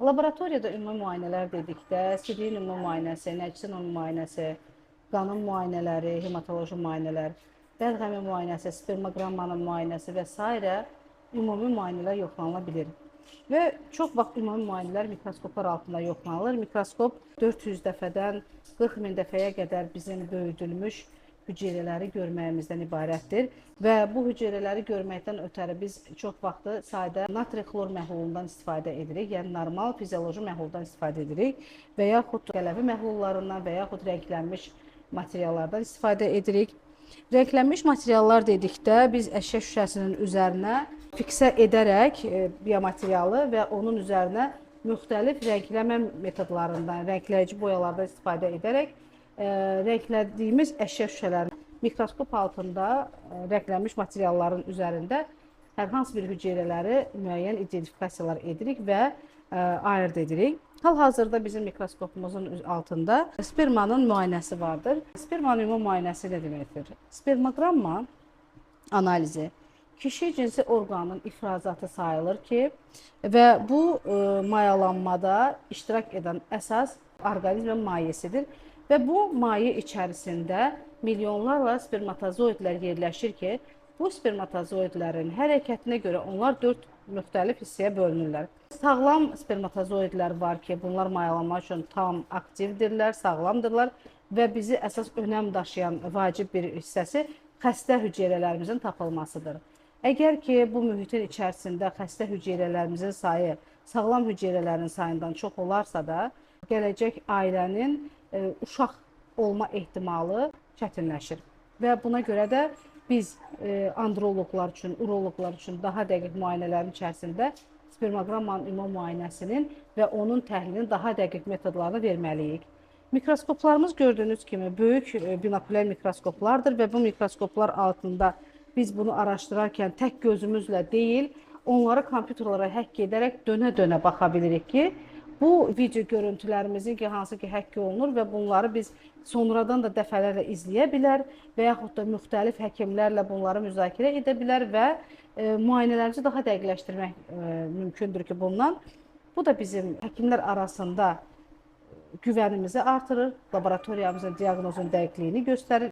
Laboratoriyada ümumi müayinələr dedikdə, sidiyin ümumi müayinəsi, nəcisin ümumi müayinəsi, qanın müayinələri, hematoloji müayinələr, bəlğəmi müayinəsi, spermogrammanın müayinəsi və s. ümumi müayinələr yoxlanıla bilir. Və çox vaxt ümumi müayinələr mikroskoplar altında yoxlanılır. Mikroskop 400 dəfədən 40 min dəfəyə qədər bizim böyüdülmüş hüceyrələri görməyimizdən ibarətdir və bu hüceyrələri görməkdən ötəri biz çox vaxtı sadə natri xlor məhlulundan istifadə edirik, yəni normal fizioloji məhluldan istifadə edirik və yaxud qələvi məhlullarından və yaxud rənglənmiş materiallardan istifadə edirik. Rənglənmiş materiallar dedikdə biz əşya şüşəsinin üzərinə fiksə edərək biomaterialı və onun üzərinə müxtəlif rəngləmə metodlarından, rəngləyici boyalardan istifadə edərək rənglədiyimiz əşya şüşələrini mikroskop altında rənglənmiş materialların üzərində hər hansı bir hüceyrələri müəyyən identifikasiyalar edirik və ayırd edirik. Hal-hazırda bizim mikroskopumuzun altında spermanın müayinəsi vardır. Spermanın ümumi müayinəsi nə deməkdir? Spermogramma analizi kişi cinsi orqanın ifrazatı sayılır ki, və bu mayalanmada iştirak edən əsas orqanizmin mayesidir. Və bu maye içərisində milyonlarla spermatozoidlər yerləşir ki, bu spermatozoidlərin hərəkətinə görə onlar 4 müxtəlif hissəyə bölünürlər. Sağlam spermatozoidlər var ki, bunlar mayalanma üçün tam aktivdirlər, sağlamdırlar və bizi əsas önəm daşıyan vacib bir hissəsi xəstə hüceyrələrimizin tapılmasıdır. Əgər ki, bu mühitin içərisində xəstə hüceyrələrimizin sayı sağlam hüceyrələrin sayından çox olarsa da, gələcək ailənin uşaq olma ehtimalı çətinləşir. Və buna görə də biz androloqlar üçün, uroloqlar üçün daha dəqiq müayinələrin içərisində spermogrammanın ümumi müayinəsinin və onun təhlilinin daha dəqiq metodlarını verməliyik. Mikroskoplarımız gördüyünüz kimi böyük binokulyar mikroskoplardır və bu mikroskoplar altında biz bunu araşdırarkən tək gözümüzlə deyil, onları kompüterlara həkk edərək dönə-dönə baxa bilirik ki, bu video görüntülərimizin ki, hansı ki həkk olunur və bunları biz sonradan da dəfələrlə izləyə bilər və yaxud da müxtəlif həkimlərlə bunları müzakirə edə bilər və müayinələrimizi daha dəqiqləşdirmək mümkündür ki, bundan. Bu da bizim həkimlər arasında güvənimizi artırır, laboratoriyamızın diaqnozun dəqiqliyini göstərir,